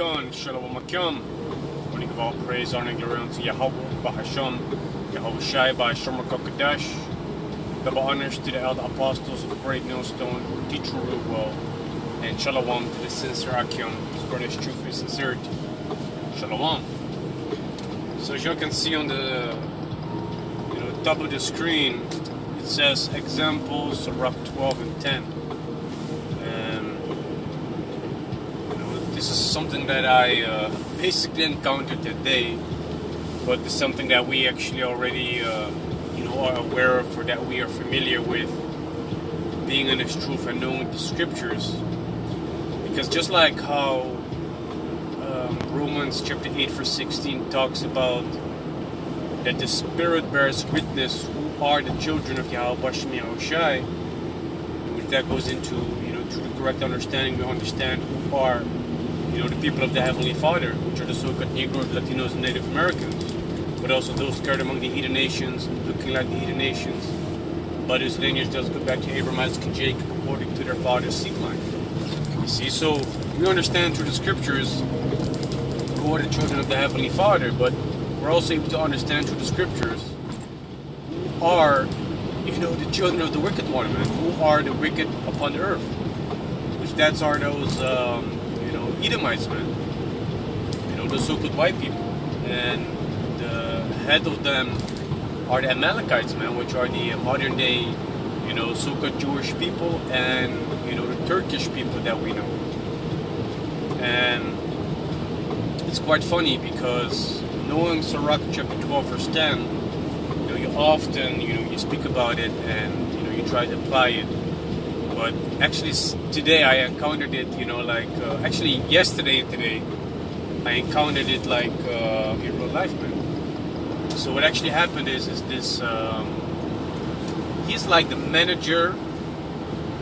Khan, Shalom Akim. We give all praise, honor, and glory unto Yahawah, Bahasham, Yahawashi, Bahasham, Qadash. Double honors to the elder apostles of great Millstone who teach rule well. And Shalom to the sincere Akim, Qadash, truth and sincerity. Shalom. So as you can see on the top of the screen, it says examples, Sirach 12 and 10. This is something that I basically encountered today, but it's something that we actually already are aware of, or that we are familiar with, being in this truth and knowing the scriptures. Because just like how Romans chapter 8 verse 16 talks about that the Spirit bears witness who are the children of Yahawashi, Yahawashi, which that goes into, through the correct understanding, we understand who are the people of the Heavenly Father, which are the so-called Negroes, Latinos, and Native Americans, but also those scattered among the heathen nations, looking like the heathen nations. But his lineage does go back to Abraham, Isaac, and Jacob, according to their father's seed line. You see, so we understand through the scriptures who are the children of the Heavenly Father, but we're also able to understand through the scriptures who are, the children of the wicked one, man, who are the wicked upon the earth, which are those Edomites, man. The so-called white people. And the head of them are the Amalekites, man, which are the modern day, so-called Jewish people and, the Turkish people that we know. And it's quite funny because knowing Sirach chapter 12 verse 10, you often, you speak about it and, you try to apply it. But actually today I encountered it, actually yesterday and today, I encountered it in real life, man. So what actually happened is this, he's like the manager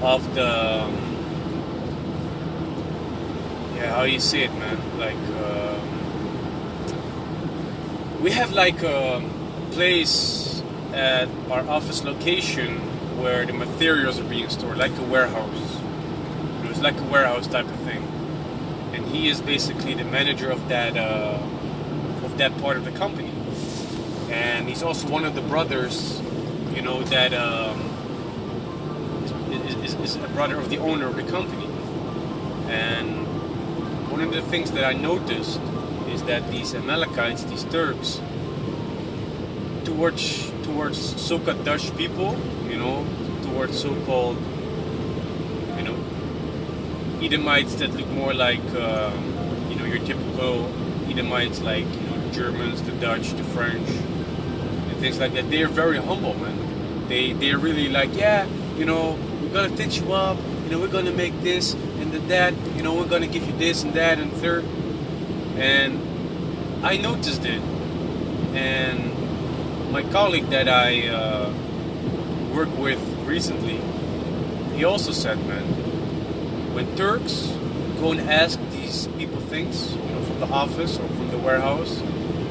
of the, how do you say it, man? We have a place at our office location where the materials are being stored, like a warehouse. It's like a warehouse type of thing. And he is basically the manager of that part of the company. And he's also one of the brothers, that is a brother of the owner of the company. And one of the things that I noticed is that these Amalekites, these Turks, towards so-called Dutch people, towards so-called, Edomites that look more like, your typical Edomites, like, the Germans, the Dutch, the French, and things like that. They're very humble, man. They're really like, we're gonna fix you up, we're gonna make this and that, we're gonna give you this and that and third. And I noticed it, and my colleague that I worked with recently, he also said, man, when Turks go and ask these people things, from the office or from the warehouse,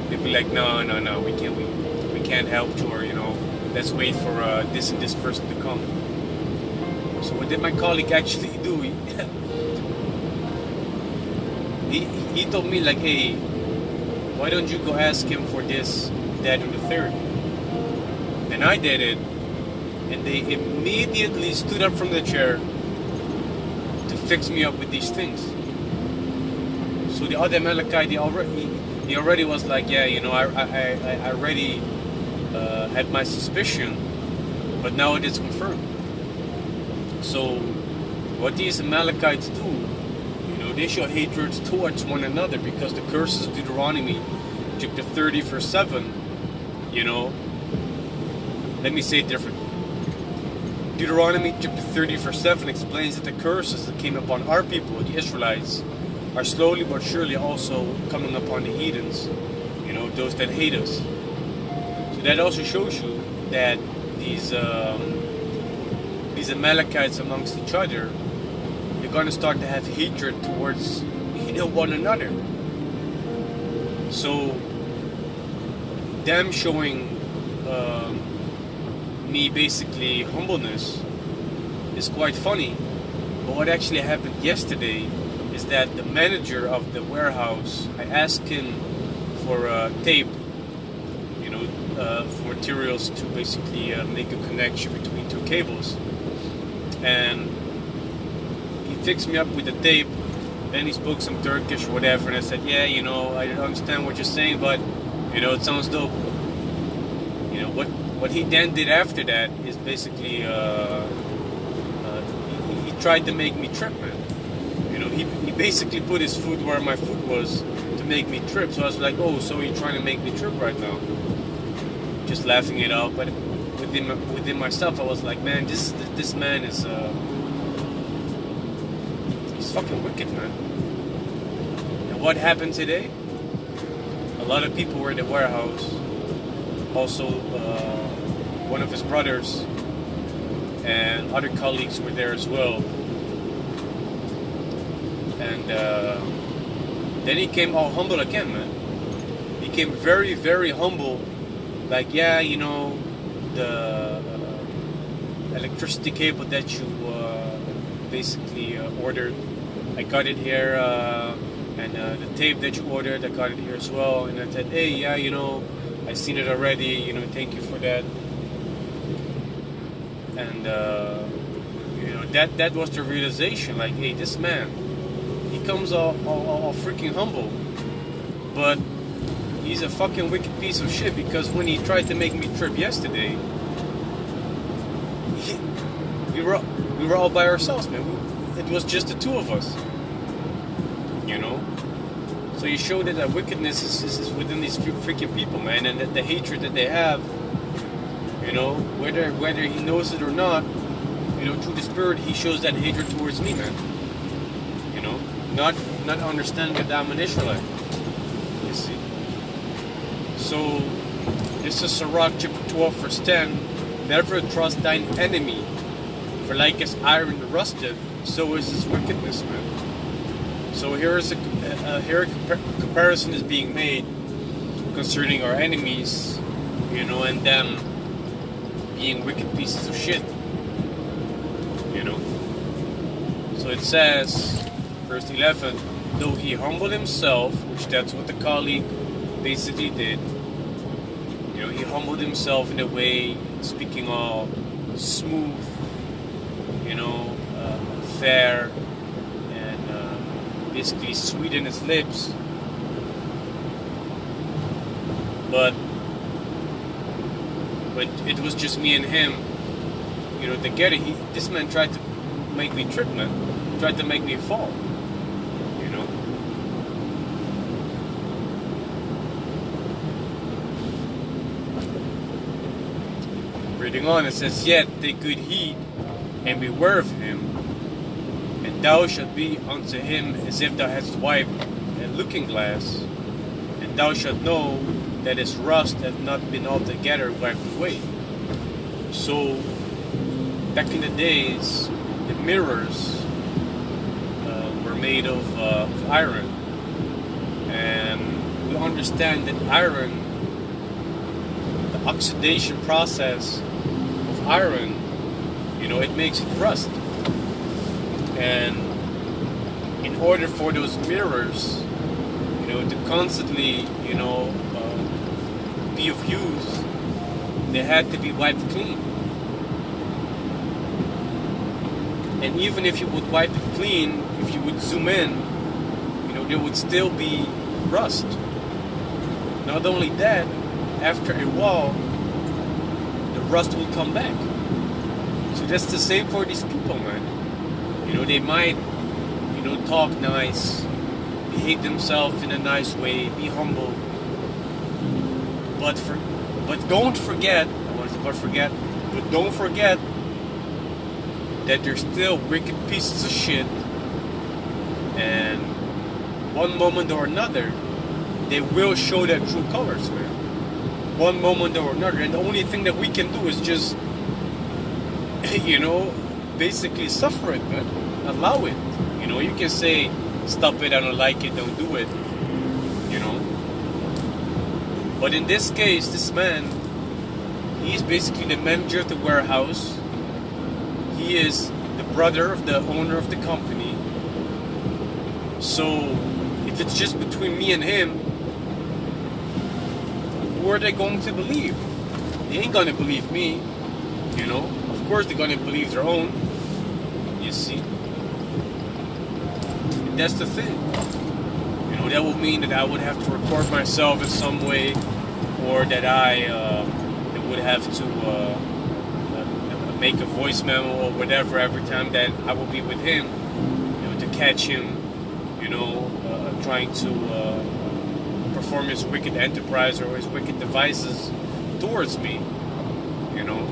they'd be like, no, we can't help you, or let's wait for this and this person to come. So what did my colleague actually do? He told me hey, why don't you go ask him for this, that, and the third? And I did it, and they immediately stood up from the chair to fix me up with these things. So the other Amalekite, he already was like, I already had my suspicion, but now it is confirmed. So what these Amalekites do, they show hatred towards one another, because the curses of Deuteronomy chapter 30 verse 7, let me say it different. Deuteronomy chapter 30 verse 7 explains that the curses that came upon our people, the Israelites, are slowly but surely also coming upon the heathens, those that hate us. So that also shows you that these Amalekites amongst each other, they're going to start to have hatred towards one another. So them showing me basically humbleness is quite funny. But what actually happened yesterday is that the manager of the warehouse, I asked him for tape, for materials to basically make a connection between two cables. And he fixed me up with the tape, and he spoke some Turkish or whatever, and I said, yeah, I don't understand what you're saying, but, it sounds dope. What he then did after that is basically, he tried to make me trip, man. He basically put his foot where my foot was to make me trip. So I was like, oh, so you're trying to make me trip right now? Just laughing it out, but within myself, I was like, man, this man is he's fucking wicked, man. And what happened today? A lot of people were in the warehouse. Also, one of his brothers and other colleagues were there as well. And then he came all humble again, man. He came very, very humble. Like, yeah, the electricity cable that you basically ordered, I got it here, and the tape that you ordered, I got it here as well. And I said, hey, yeah, I seen it already, thank you for that. And that was the realization, like, hey, this man, he comes all freaking humble, but he's a fucking wicked piece of shit, because when he tried to make me trip yesterday, we were all by ourselves, man. It was just the two of us, So you show that wickedness is within these freaking people, man, and that the hatred that they have, whether he knows it or not, through the Spirit, he shows that hatred towards me, man. Not understanding that I'm an Israelite. You see. So this is Sirach chapter 12 verse 10. Never trust thine enemy, for like as iron rusteth, so is his wickedness, man. So here a comparison is being made concerning our enemies, and them being wicked pieces of shit. So it says, verse 11, though he humbled himself, which that's what the colleague basically did. He humbled himself in a way, speaking all smooth, fair, and basically sweet in his lips. But it was just me and him, together. This man tried to make me trip, man. Tried to make me fall. Reading on, it says, yet take good heed and beware of him, and thou shalt be unto him as if thou hadst wiped a looking glass, and thou shalt know that his rust hath not been altogether wiped away. So, back in the days, the mirrors were made of iron, and we understand that iron, the oxidation process of iron, it makes it rust. And in order for those mirrors, to constantly, be of use, they had to be wiped clean. And even if you would wipe it clean, if you would zoom in, there would still be rust. Not only that, after a while, the rust will come back. So that's the same for these people, man. They might, talk nice, behave themselves in a nice way, be humble. But don't forget that they're still wicked pieces of shit. And one moment or another, they will show their true colors, man. One moment or another. And the only thing that we can do is just, basically suffer it, man. Allow it. You can say, stop it, I don't like it, don't do it. But in this case, this man, he's basically the manager of the warehouse. He is the brother of the owner of the company. So if it's just between me and him, who are they going to believe? They ain't gonna believe me, you know. Of course they're gonna believe their own, you see. And that's the thing. You know, that would mean that I would have to record myself in some way, or that I would have to make a voice memo or whatever every time that I will be with him, you know, to catch him, you know, trying to perform his wicked enterprise or his wicked devices towards me, you know.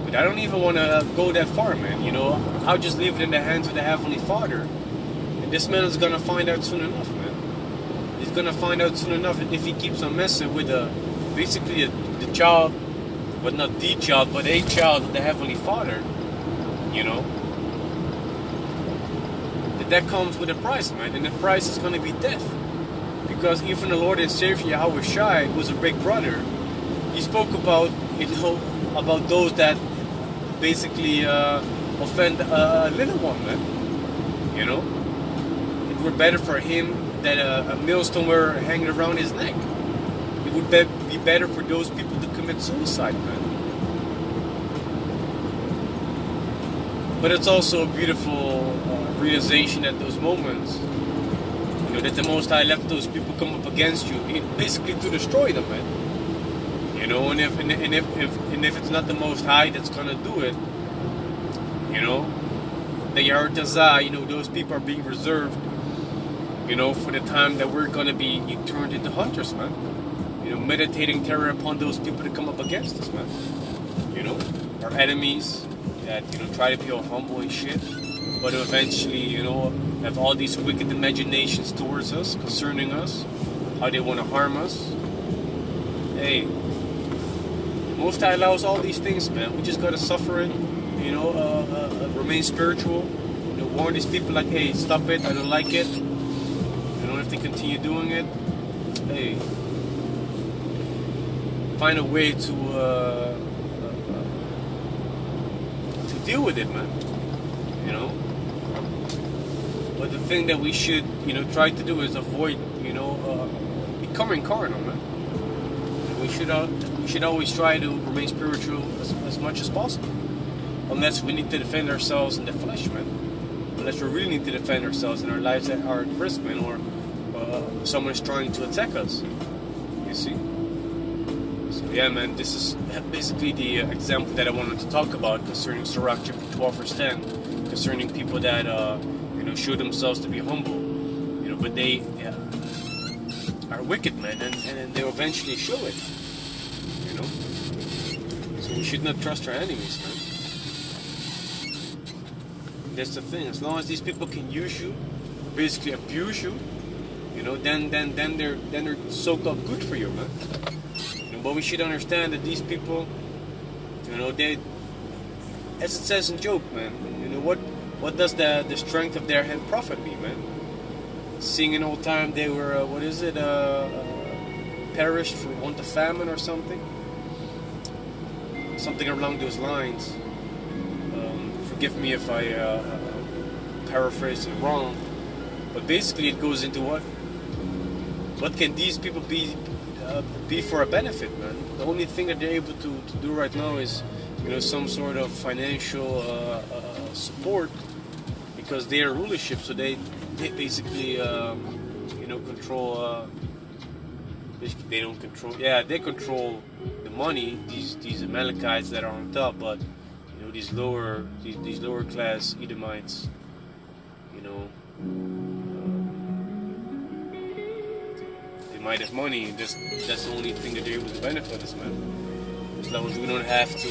But I don't even want to go that far, man, you know. I'll just leave it in the hands of the Heavenly Father. And this man is going to find out soon enough, man. He's going to find out soon enough if he keeps on messing with basically the child, but not the child, but a child of the Heavenly Father, you know. That comes with a price, man, and the price is going to be death. Because even the Lord and Savior Yahawashi, who was a big brother, he spoke about, you know, about those that basically offend a little one, man. You know, it would be better for him that a millstone were hanging around his neck. It would be better for those people to commit suicide, man. But it's also a beautiful realization at those moments, you know, that the Most High let those people come up against you, basically to destroy them, man. You know, and if it's not the Most High that's gonna do it, you know, the Rawchaa, you know, those people are being reserved, you know, for the time that we're gonna be turned into hunters, man. You know, meditating terror upon those people that come up against us, man. You know, our enemies that, you know, try to be all humble and shit, but eventually, you know, have all these wicked imaginations towards us, concerning us, how they want to harm us. Hey, Most High allows all these things, man. We just gotta suffer it, you know, remain spiritual, you know, warn these people like, hey, stop it, I don't like it. You know, if they continue doing it, hey, find a way to deal with it, man. You know. But the thing that we should, you know, try to do is avoid, you know, becoming carnal, man. We should always try to remain spiritual as much as possible, unless we need to defend ourselves in the flesh, man. Unless we really need to defend ourselves in our lives that are at risk, man, or someone is trying to attack us. You see. So yeah, man, this is basically the example that I wanted to talk about concerning Sirach chapter 12 verse 10, concerning people that you know, show themselves to be humble, you know, but they are wicked, man, and they eventually show it, you know. So we should not trust our enemies, man. That's the thing. As long as these people can use you, basically abuse you, you know, then they're so-called good for you, man. But we should understand that these people, you know, they, as it says in Job, man, you know, what does the strength of their hand profit me, man? Seeing in old time they were, perished for want of famine or something? Something along those lines. Forgive me if I paraphrase it wrong, but basically it goes into what can these people be for a benefit, man. The only thing that they're able to do right now is, you know, some sort of financial support, because they are rulership, so they basically you know, control. Basically, they don't control. Yeah, they control the money. These Amalekites that are on top, but you know, these lower class Edomites, you know. Might have money. That's the only thing that they're able to benefit us, man. As long as we don't have to,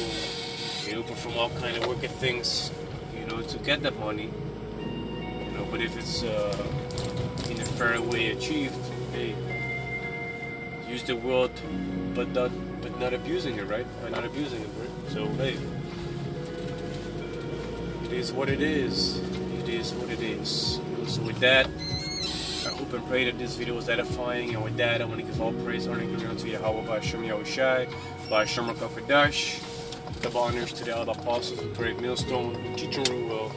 you know, perform all kind of wicked things, you know, to get that money. You know, but if it's in a fair way achieved, hey, use the world, but not abusing it, right? By not abusing it, right? So hey, it is what it is. It is what it is. You know, so with that, I hope and pray that this video was edifying, and with that, I want to give all praise, honor, and glory to Yahawah, Bahasham, Yahawashi, Bahasham, Qadash. Double honors to the other apostles, the great Millstone, teaching Woodrow,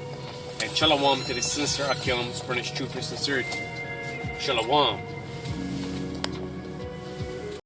And shalom to the sincere Akim, furnished truth and sincerity. Shalom.